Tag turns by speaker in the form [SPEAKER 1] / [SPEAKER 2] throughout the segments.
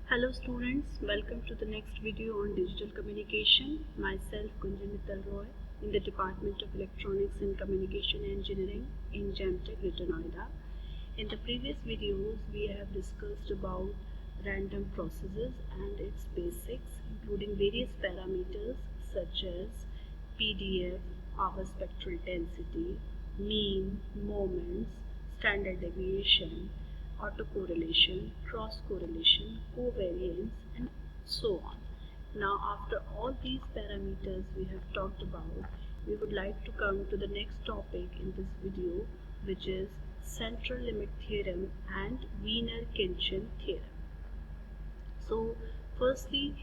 [SPEAKER 1] Hello students, welcome to the next video on digital communication. Myself Kunjan Mittal Roy in the Department of Electronics and Communication Engineering in GEMTech, Greater Noida. In the previous videos, we have discussed about random processes and its basics, including various parameters such as PDF, power spectral density, mean, moments, standard deviation, autocorrelation, cross-correlation, covariance, and so on. Now, after all these parameters we have talked about, we would like to come to the next topic in this video, which is central limit theorem and Wiener-Khinchin theorem. So, firstly,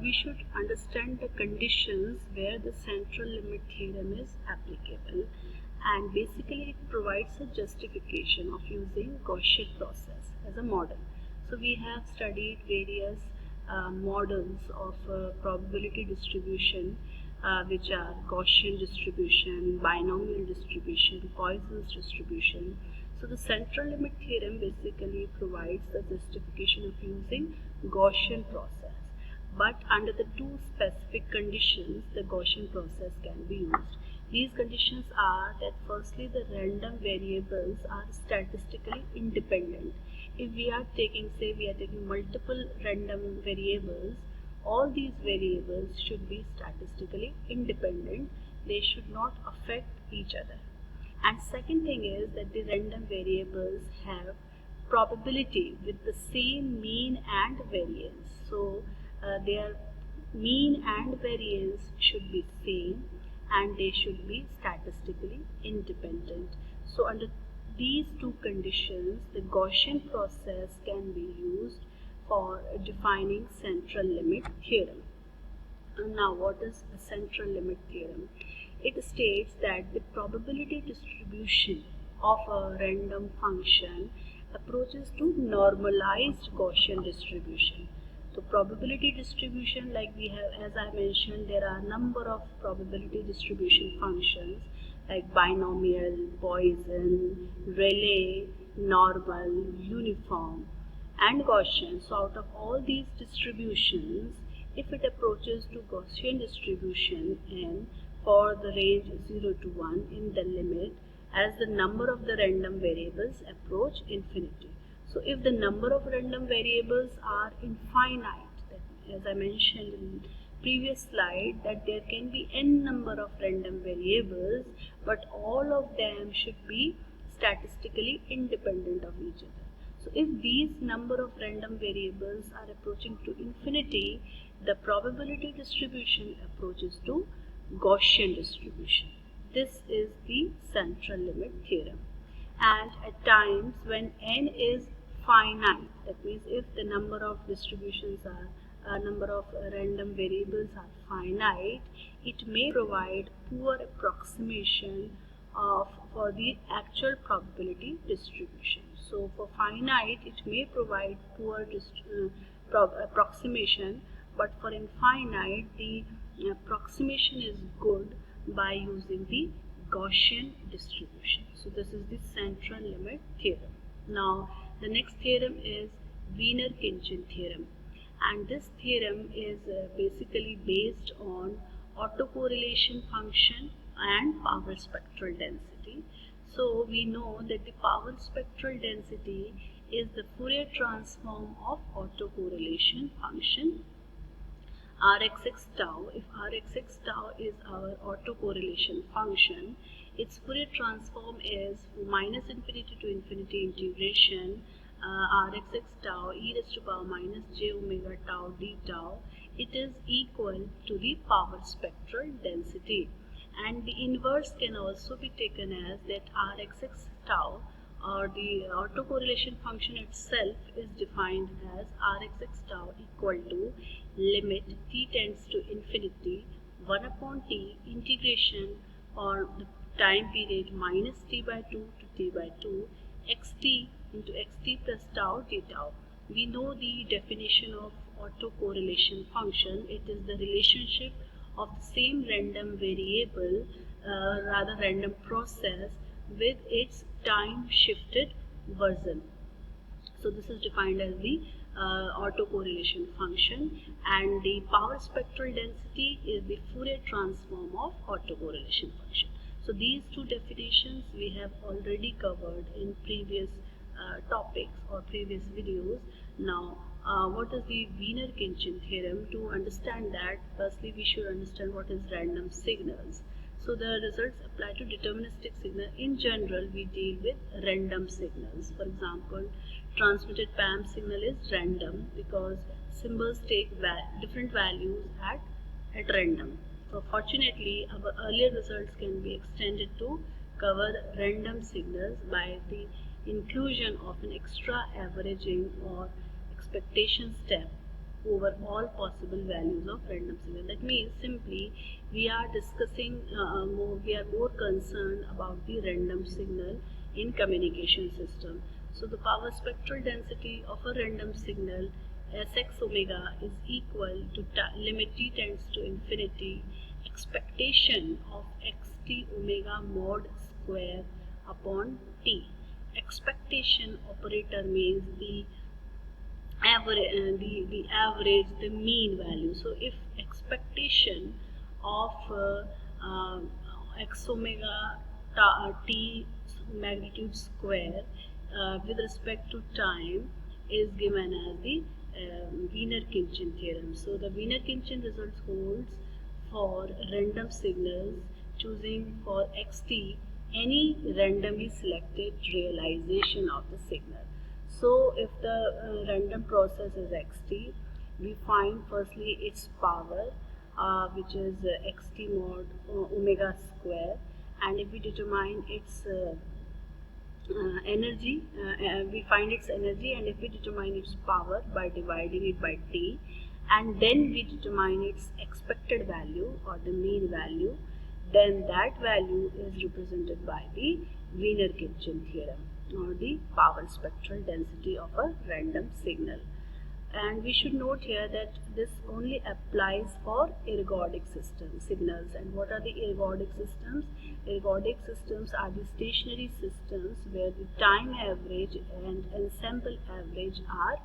[SPEAKER 1] we should understand the conditions where the central limit theorem is applicable, and basically it provides a justification of using Gaussian process as a model. So we have studied various models of probability distribution, which are Gaussian distribution, binomial distribution, Poisson's distribution. So the central limit theorem basically provides the justification of using Gaussian process, but under the two specific conditions the Gaussian process can be used. These conditions are that firstly the random variables are statistically independent. If we are taking, say we are taking multiple random variables, all these variables should be statistically independent. They should not affect each other. And second thing is that the random variables have probability with the same mean and variance. So their mean and variance should be same and they should be statistically independent. So under these two conditions, the Gaussian process can be used for defining central limit theorem. Now, what is a central limit theorem? It states that the probability distribution of a random function approaches to normalized Gaussian distribution. So probability distribution, like we have, as I mentioned, there are a number of probability distribution functions like binomial, Poisson, Rayleigh, normal, uniform, and Gaussian. So out of all these distributions, if it approaches to Gaussian distribution n for the range 0 to 1 in the limit as the number of the random variables approach infinity. So if the number of random variables are infinite, that, as I mentioned in previous slide, that there can be n number of random variables, but all of them should be statistically independent of each other. So if these number of random variables are approaching to infinity, the probability distribution approaches to Gaussian distribution. This is the central limit theorem. And at times when n is finite, that means if the number of distributions are number of random variables are finite, it may provide poor approximation of for the actual probability distribution. So for finite, it may provide poor approximation, but for infinite, the approximation is good by using the Gaussian distribution. So this is the central limit theorem. Now the next theorem is Wiener-Khinchin theorem, and this theorem is basically based on autocorrelation function and power spectral density. So we know that the power spectral density is the Fourier transform of autocorrelation function Rxx tau. If Rxx tau is our autocorrelation function, its Fourier transform is minus infinity to infinity integration Rxx tau e raised to power minus j omega tau d tau. It is equal to the power spectral density, and the inverse can also be taken as that Rxx tau, or the autocorrelation function itself, is defined as Rxx tau equal to limit t tends to infinity 1 upon t integration for the time period minus t by 2 to t by 2 xt into xt plus tau d tau. We know the definition of autocorrelation function. It is the relationship of the same random variable, rather random process, with its time shifted version. So this is defined as the autocorrelation function, and the power spectral density is the Fourier transform of autocorrelation function. So these two definitions we have already covered in previous topics or previous videos. Now what is the Wiener-Khinchin theorem? To understand that, firstly we should understand what is random signals. So the results apply to deterministic signal. In general, we deal with random signals. For example, transmitted PAM signal is random because symbols take different values at random. So fortunately, our earlier results can be extended to cover random signals by the inclusion of an extra averaging or expectation step over all possible values of random signal. That means simply we are discussing we are more concerned about the random signal in communication system. So the power spectral density of a random signal Sx omega is equal to limit t tends to infinity expectation of xt omega mod square upon t. Expectation operator means the average, the mean value. So if expectation of x omega t magnitude square with respect to time is given as the Wiener-Khinchin theorem. So the Wiener-Khinchin results holds for random signals choosing for xt any randomly selected realization of the signal. So if the random process is xt, we find firstly its power which is xt mod omega square, and if we determine its energy, we find its energy, and if we determine its power by dividing it by t, and then we determine its expected value or the mean value, then that value is represented by the Wiener-Khinchin theorem or the power spectral density of a random signal. And we should note here that this only applies for ergodic signals. And what are the ergodic systems? Ergodic systems are the stationary systems where the time average and ensemble average are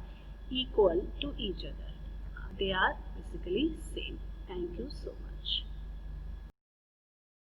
[SPEAKER 1] equal to each other. They are basically same. Thank you so much.